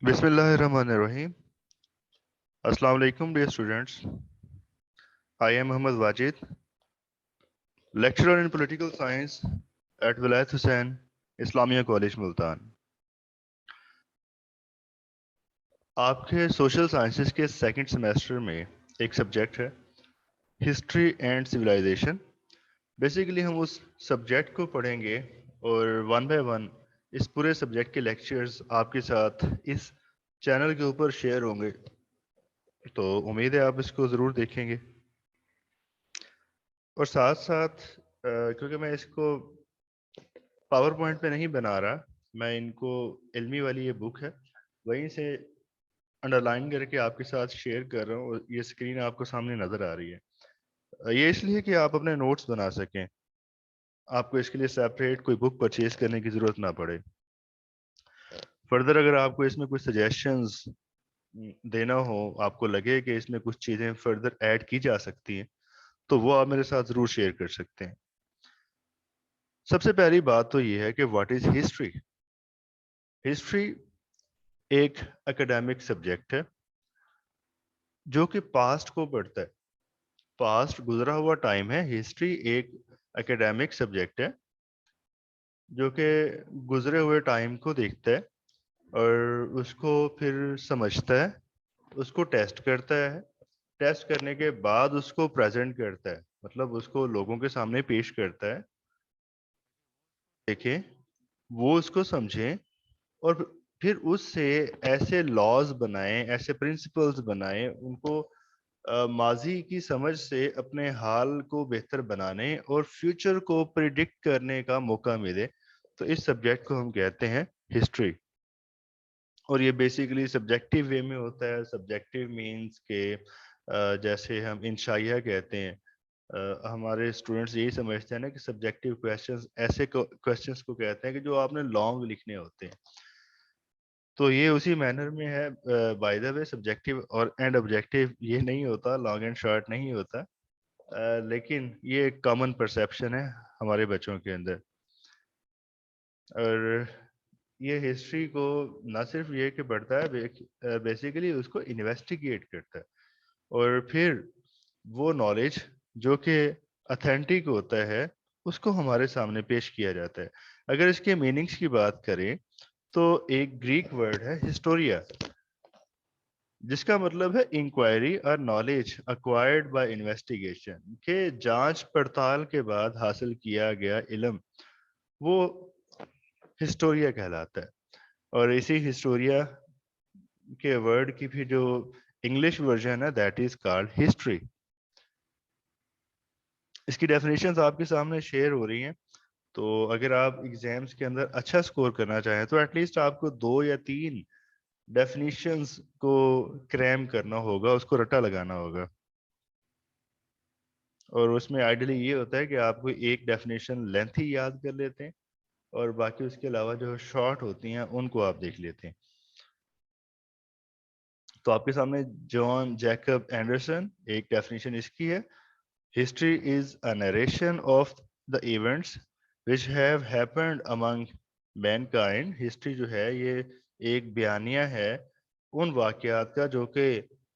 بسم اللہ الرحمن الرحیم. السلام علیکم dear students. I am Muhammad Wajid, lecturer in political science at Wilayat Hussain Islamia college Multan. آپ کے سوشل سائنسز کے سیکنڈ سیمیسٹر میں ایک سبجیکٹ ہے ہسٹری اینڈ سویلائزیشن. بیسیکلی ہم اس سبجیکٹ کو پڑھیں گے اور ون بائی ون اس پورے سبجیکٹ کے لیکچرز آپ کے ساتھ اس چینل کے اوپر شیئر ہوں گے, تو امید ہے آپ اس کو ضرور دیکھیں گے. اور ساتھ ساتھ کیونکہ میں اس کو پاور پوائنٹ پہ نہیں بنا رہا, میں ان کو علمی والی یہ بک ہے وہیں سے انڈر لائن کر کے آپ کے ساتھ شیئر کر رہا ہوں, اور یہ اسکرین آپ کو سامنے نظر آ رہی ہے. یہ اس لیے کہ آپ اپنے نوٹس بنا سکیں, آپ کو اس کے لیے سیپریٹ کوئی بک پرچیز کرنے کی ضرورت نہ پڑے. فردر اگر آپ کو اس میں کچھ سجیشنز دینا ہو, آپ کو لگے کہ اس میں کچھ چیزیں فردر ایڈ کی جا سکتی ہیں, تو وہ آپ میرے ساتھ ضرور شیئر کر سکتے ہیں. سب سے پہلی بات تو یہ ہے کہ واٹ از ہسٹری. ہسٹری ایک اکیڈیمک سبجیکٹ ہے جو کہ پاسٹ کو پڑھتا ہے, پاسٹ گزرا ہوا ٹائم ہے. ہسٹری ایک اکیڈیمک سبجیکٹ ہے جو کہ گزرے ہوئے ٹائم کو دیکھتا ہے اور اس کو پھر سمجھتا ہے, اس کو ٹیسٹ کرتا ہے, ٹیسٹ کرنے کے بعد اس کو پریزنٹ کرتا ہے, مطلب اس کو لوگوں کے سامنے پیش کرتا ہے, دیکھیں وہ اس کو سمجھیں, اور پھر اس سے ایسے لاز بنائیں, ایسے پرنسپلز بنائیں, ان کو ماضی کی سمجھ سے اپنے حال کو بہتر بنانے اور فیوچر کو پریڈکٹ کرنے کا موقع ملے. تو اس سبجیکٹ کو ہم کہتے ہیں ہسٹری. اور یہ بیسیکلی سبجیکٹیو وے میں ہوتا ہے. سبجیکٹیو مینس کہ جیسے ہم انشائیہ کہتے ہیں, ہمارے اسٹوڈنٹس یہی سمجھتے ہیں نا کہ سبجیکٹیو کویشچنز ایسے کویشچنز کو کہتے ہیں کہ جو آپ نے لانگ لکھنے ہوتے ہیں. تو یہ اسی مینر میں ہے. بائی دا وے سبجیکٹیو اور اینڈ آبجیکٹیو یہ نہیں ہوتا, لانگ اینڈ شارٹ نہیں ہوتا, لیکن یہ ایک کامن پرسیپشن ہے ہمارے بچوں کے اندر. اور یہ ہسٹری کو نہ صرف یہ کہ پڑھتا ہے, بیسیکلی اس کو انویسٹیگیٹ کرتا ہے, اور پھر وہ نالج جو کہ اتھینٹک ہوتا ہے اس کو ہمارے سامنے پیش کیا جاتا ہے. اگر اس کے میننگز کی بات کریں تو ایک گریک ورڈ ہے ہسٹوریا, جس کا مطلب ہے انکوائری اور نالج اکوائرڈ بائی انویسٹیگیشن, کہ جانچ پڑتال کے بعد حاصل کیا گیا علم وہ ہسٹوریا کہلاتا ہے. اور اسی ہسٹوریا کے ورڈ کی بھی جو انگلش ورژن ہے دیٹ از کالڈ ہسٹری. اس کی ڈیفینیشنز آپ کے سامنے شیئر ہو رہی ہیں, تو اگر آپ ایگزامس کے اندر اچھا سکور کرنا چاہیں تو ایٹ لیسٹ آپ کو 2 یا 3 ڈیفینیشنز کو کریم کرنا ہوگا, اس کو رٹا لگانا ہوگا. اور اس میں آئیڈیلی یہ ہوتا ہے کہ آپ کو ایک ڈیفینیشن لینتھی یاد کر لیتے ہیں اور باقی اس کے علاوہ جو شارٹ ہوتی ہیں ان کو آپ دیکھ لیتے ہیں. تو آپ کے سامنے جان جیکب اینڈرسن ایک ڈیفینیشن اس کی ہے, history is a narration of the events which have happened among mankind. History جو ہے یہ ایک بیانیہ ہے ان واقعات کا جو کہ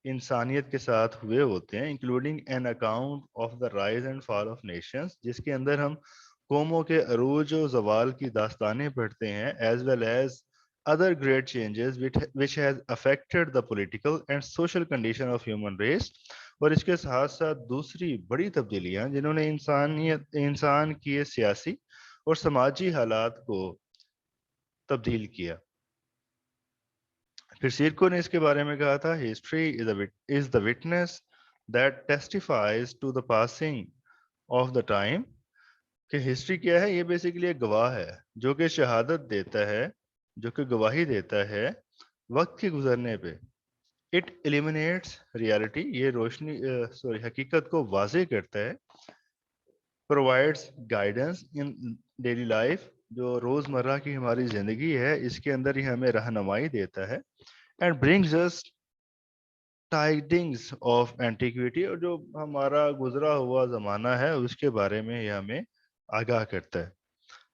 انسانیت کے ساتھ ہوئے ہوتے ہیں, including an account of the rise and fall of nations, جس کے اندر ہم قوموں کے عروج و زوال کی داستانیں پڑھتے ہیں, as well as other great changes which has affected the political and social condition of human race. اور اس کے ساتھ ساتھ دوسری بڑی تبدیلیاں جنہوں نے انسان کی سیاسی اور سماجی حالات کو تبدیل کیا. پھر سیرکو نے اس کے بارے میں کہا تھا, history is the witness that testifies to the passing of the time. کہ ہسٹری کیا ہے, یہ بیسیکلی ایک گواہ ہے جو کہ شہادت دیتا ہے, جو کہ گواہی دیتا ہے وقت کے گزرنے پہ. اٹ ایلیمینیٹس ریالٹی, یہ روشنی حقیقت کو واضح کرتا ہے. Provides guidance in daily life, جو روزمرہ کی ہماری زندگی ہے اس کے اندر ہی ہمیں رہنمائی دیتا ہے. And brings us tidings of antiquity, اور جو ہمارا گزرا ہوا زمانہ ہے اس کے بارے میں یہ ہمیں آگاہ کرتا ہے.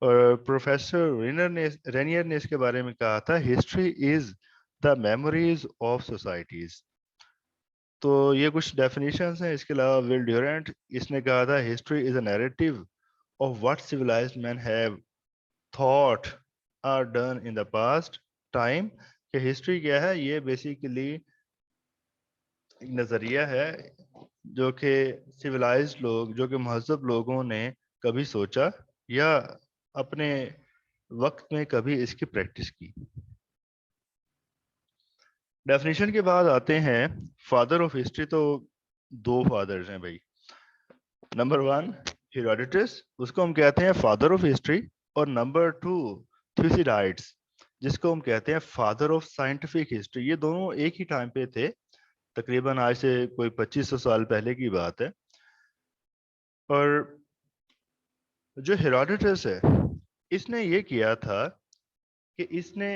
اور پروفیسر رینئر نے اس کے بارے میں کہا تھا, history is the memories of societies. تو یہ کچھ ڈیفینیشنس ہیں. اس کے علاوہ ول ڈیورنٹ اس نے کہا تھا history is a narrative of what civilized men have thought or done in the past time. کہ ہسٹری کیا ہے؟ یہ بیسیکلی ایک نظریہ ہے جو کہ سویلائزڈ لوگ، جو کہ مہذب لوگوں نے کبھی سوچا یا اپنے وقت میں کبھی اس کی پریکٹس کی. ڈیفینیشن کے بعد آتے ہیں فادر آف ہسٹری. تو دو فادرز ہیں بھائی. نمبر 1 ہیروڈوٹس، اس کو ہم کہتے ہیں فادر آف ہسٹری. اور نمبر 2 تھیوسیڈائڈس، جس کو ہم کہتے ہیں فادر آف سائنٹیفک ہسٹری. یہ دونوں ایک ہی ٹائم پہ تھے، تقریباً آج سے کوئی 2500 سال پہلے کی بات ہے. اور جو ہیروڈوٹس ہے، اس نے یہ کیا تھا کہ اس نے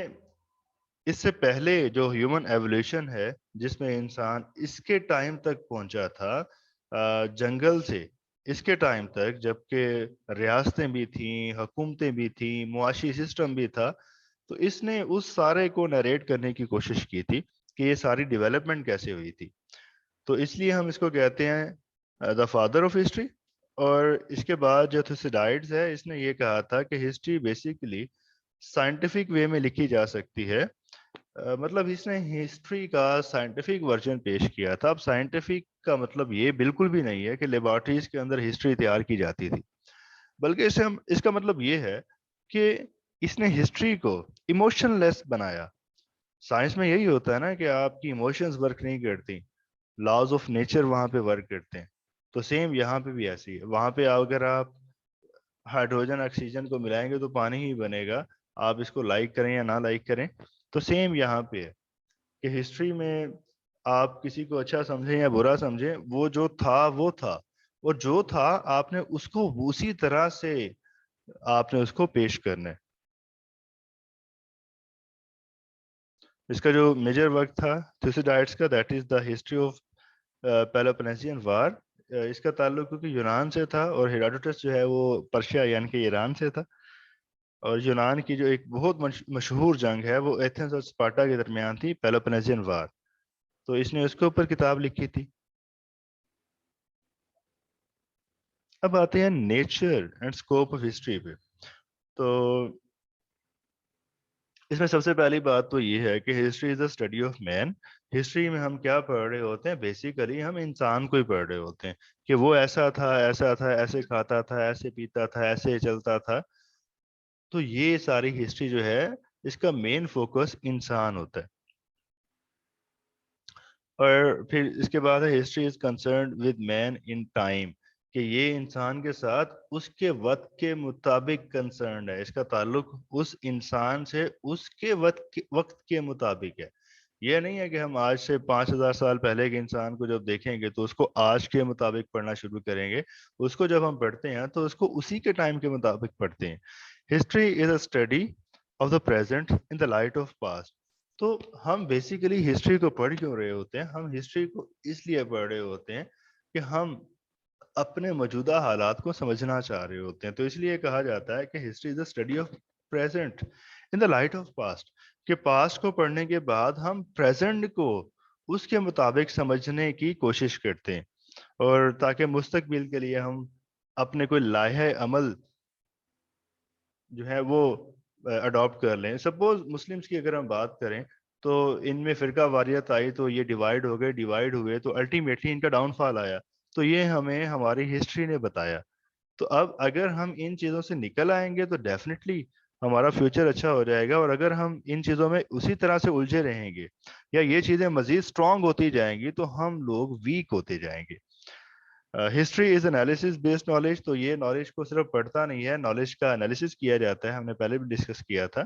اس سے پہلے جو ہیومن ایولیوشن ہے، جس میں انسان اس کے ٹائم تک پہنچا تھا جنگل سے اس کے ٹائم تک، جبکہ ریاستیں بھی تھیں، حکومتیں بھی تھیں، معاشی سسٹم بھی تھا. تو اس نے اس سارے کو نریٹ کرنے کی کوشش کی تھی کہ یہ ساری ڈیولپمنٹ کیسے ہوئی تھی. تو اس لیے ہم اس کو کہتے ہیں دا فادر آف ہسٹری. اور اس کے بعد جو تھوسیڈائڈز ہے، اس نے یہ کہا تھا کہ ہسٹری بیسیکلی سائنٹیفک وے میں لکھی جا سکتی ہے. مطلب اس نے ہسٹری کا سائنٹیفک ورژن پیش کیا تھا. اب سائنٹیفک کا مطلب یہ بالکل بھی نہیں ہے کہ لیبارٹریز کے اندر ہسٹری تیار کی جاتی تھی، بلکہ اس کا مطلب یہ ہے کہ اس نے ہسٹری کو ایموشن لیس بنایا. سائنس میں یہی ہوتا ہے نا کہ آپ کی ایموشنز ورک نہیں کرتی، لاز آف نیچر وہاں پہ ورک کرتے ہیں. تو سیم یہاں پہ بھی ایسی ہے. وہاں پہ اگر آپ ہائیڈروجن آکسیجن کو ملائیں گے تو پانی ہی بنے گا، آپ اس کو لائک کریں یا نہ لائک کریں. تو سیم یہاں پہ ہے کہ ہسٹری میں آپ کسی کو اچھا سمجھیں یا برا سمجھیں، وہ جو تھا وہ تھا، اور جو تھا آپ نے اس کو اسی طرح سے آپ نے اس کو پیش کرنا ہے. اس کا جو میجر ورک تھا تھیوسیڈائڈس کا، that is the history of Peloponnesian war. اس کا تعلق کیونکہ یونان سے تھا، اور ہیراڈوٹس جو ہے وہ پرشیا یعنی کہ ایران سے تھا. اور یونان کی جو ایک بہت مشہور جنگ ہے وہ ایتھنز اور اسپارٹا کے درمیان تھی، پیلوپونیسین وار. تو اس نے اس کے اوپر کتاب لکھی تھی. اب آتے ہیں nature and scope of history پہ. تو اس میں سب سے پہلی بات تو یہ ہے کہ history is a study of man. History میں ہم کیا پڑھ رہے ہوتے ہیں؟ بیسیکلی ہم انسان کو ہی پڑھ رہے ہوتے ہیں کہ وہ ایسا تھا، ایسا تھا، ایسے کھاتا تھا، ایسے پیتا تھا، ایسے چلتا تھا. تو یہ ساری ہسٹری جو ہے، اس کا مین فوکس انسان ہوتا ہے. اور پھر اس کے بعد ہے history is concerned with man in time, کہ یہ انسان کے ساتھ اس کے وقت کے مطابق کنسرنڈ ہے. اس کا تعلق اس انسان سے اس کے وقت کے مطابق ہے. یہ نہیں ہے کہ ہم آج سے 5000 سال پہلے کے انسان کو جب دیکھیں گے تو اس کو آج کے مطابق پڑھنا شروع کریں گے. اس کو جب ہم پڑھتے ہیں تو اس کو اسی کے ٹائم کے مطابق پڑھتے ہیں. History is a study of the present in the light of past. تو ہم بیسیکلی ہسٹری کو پڑھ کیوں رہے ہوتے ہیں؟ ہم ہسٹری کو اس لیے پڑھ رہے ہوتے ہیں کہ ہم اپنے موجودہ حالات کو سمجھنا چاہ رہے ہوتے ہیں. تو اس لیے کہا جاتا ہے کہ history is a study of present in the light of past, کہ پاسٹ کو پڑھنے کے بعد ہم پریزنٹ کو اس کے مطابق سمجھنے کی کوشش کرتے ہیں، اور تاکہ مستقبل کے لیے ہم اپنے کوئی لائحہ عمل جو ہے وہ اڈاپٹ کر لیں. سپوز مسلمس کی اگر ہم بات کریں تو ان میں فرقہ واریت آئی، تو یہ ڈیوائڈ ہو گئے، ڈیوائڈ ہوئے تو الٹیمیٹلی ان کا ڈاؤن فال آیا. تو یہ ہمیں ہماری ہسٹری نے بتایا. تو اب اگر ہم ان چیزوں سے نکل آئیں گے تو ڈیفینیٹلی ہمارا فیوچر اچھا ہو جائے گا. اور اگر ہم ان چیزوں میں اسی طرح سے الجھے رہیں گے یا یہ چیزیں مزید اسٹرانگ ہوتی جائیں گی تو ہم لوگ ویک ہوتے جائیں گے. History is analysis based knowledge. تو یہ نالج کو صرف پڑھتا نہیں ہے، نالج کا انالیسس کیا جاتا ہے. ہم نے پہلے بھی ڈسکس کیا تھا.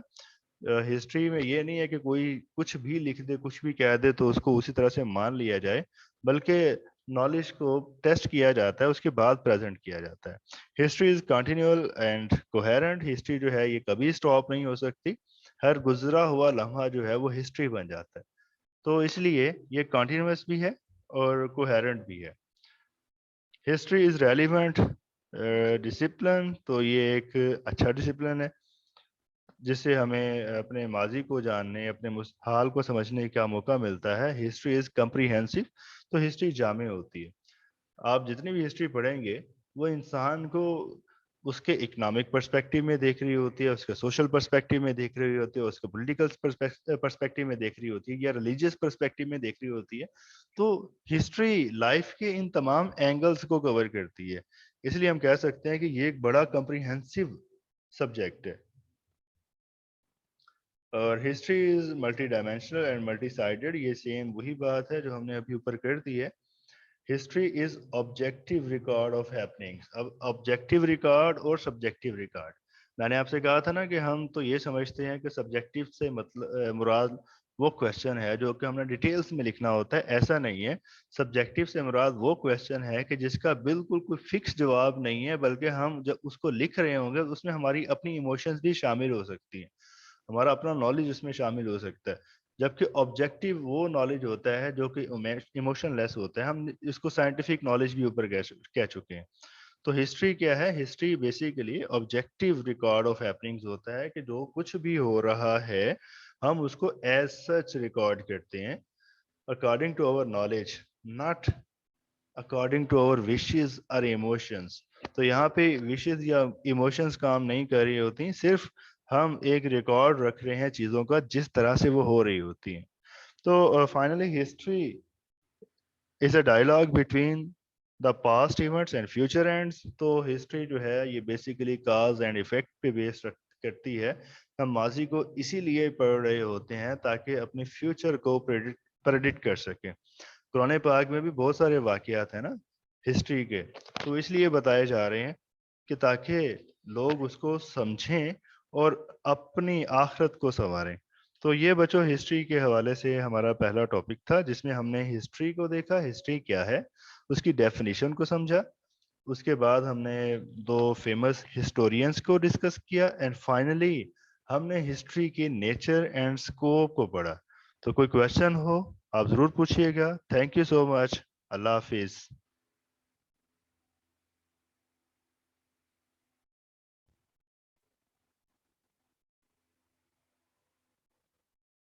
ہسٹری میں یہ نہیں ہے کہ کوئی کچھ بھی لکھ دے، کچھ بھی کہہ دے تو اس کو اسی طرح سے مان لیا جائے، بلکہ نالج کو ٹیسٹ کیا جاتا ہے، اس کے بعد پریزنٹ کیا جاتا ہے. History is continual and coherent. History جو ہے یہ کبھی اسٹاپ نہیں ہو سکتی. ہر گزرا ہوا لمحہ جو ہے وہ ہسٹری بن جاتا ہے. تو اس لیے یہ کنٹینیوس بھی ہے اور کوہیرنٹ بھی ہے. History is relevant discipline. تو یہ ایک اچھا ڈسپلن ہے. جس سے ہمیں اپنے ماضی کو جاننے، اپنے حال کو سمجھنے کا موقع ملتا ہے. ہسٹری از کمپریہنسو. تو ہسٹری جامع ہوتی ہے. آپ جتنی بھی ہسٹری پڑھیں گے وہ انسان کو اس کے اکنامک پرسپیکٹیو میں دیکھ رہی ہوتی ہے، اس کے سوشل پرسپیکٹیو میں دیکھ رہی ہوتی ہے، اس کے پولیٹیکل پرسپیکٹیو میں دیکھ رہی ہوتی ہے، یا ریلیجیس پرسپیکٹیو میں دیکھ رہی ہوتی ہے. تو ہسٹری لائف کے ان تمام اینگلز کو کور کرتی ہے. اس لیے ہم کہہ سکتے ہیں کہ یہ ایک بڑا کمپریہنسو سبجیکٹ ہے. اور history is multi dimensional and multi sided. یہ سیم وہی بات ہے جو ہم نے ابھی اوپر کر دی ہے. History is objective record of happenings. اب آبجیکٹیو ریکارڈ اور سبجیکٹیو ریکارڈ، میں نے آپ سے کہا تھا نا کہ ہم تو یہ سمجھتے ہیں کہ سبجیکٹیو سے مطلب مراد وہ کوشچن ہے جو کہ ہم نے ڈیٹیلز میں لکھنا ہوتا ہے. ایسا نہیں ہے. سبجیکٹیو سے مراد وہ کوشچن ہے کہ جس کا بالکل کوئی فکس جواب نہیں ہے، بلکہ ہم جب اس کو لکھ رہے ہوں گے اس میں ہماری اپنی ایموشنز بھی شامل ہو سکتی ہیں، ہمارا اپنا نالج اس میں شامل ہو سکتا ہے. جبکہ آبجیکٹیو وہ نالج ہوتا ہے جو کہ ایموشن لیس ہوتا ہے. ہم اس کو سائنٹیفک نالج بھی اوپر کہہ چکے ہیں. تو ہسٹری کیا ہے؟ History basically objective record of happenings ہوتا ہے کہ جو کچھ بھی ہو رہا ہے ہم اس کو ایز سچ ریکارڈ کرتے ہیں according to our knowledge, not according to our wishes اور ایموشنز. تو یہاں پہ وشز یا ایموشنز کام نہیں کر رہی ہوتی، صرف ہم ایک ریکارڈ رکھ رہے ہیں چیزوں کا جس طرح سے وہ ہو رہی ہوتی ہیں. تو finally history is a dialogue between the past events and future ends. تو ہسٹری جو ہے یہ بیسیکلی کاز اینڈ افیکٹ پہ بیس کرتی ہے. ہم ماضی کو اسی لیے پڑھ رہے ہوتے ہیں تاکہ اپنے فیوچر کو پریڈکٹ کر سکیں. قرآن پاک میں بھی بہت سارے واقعات ہیں نا ہسٹری کے، تو اس لیے بتائے جا رہے ہیں کہ تاکہ لوگ اس کو سمجھیں اور اپنی آخرت کو سنواریں. تو یہ بچوں ہسٹری کے حوالے سے ہمارا پہلا ٹاپک تھا جس میں ہم نے ہسٹری کو دیکھا، ہسٹری کیا ہے، اس کی ڈیفینیشن کو سمجھا. اس کے بعد ہم نے دو فیمس ہسٹورینس کو ڈسکس کیا، اینڈ فائنلی ہم نے ہسٹری کی نیچر اینڈ اسکوپ کو پڑھا. تو کوئی کوشچن ہو آپ ضرور پوچھیے گا. تھینک یو سو مچ. اللہ حافظ.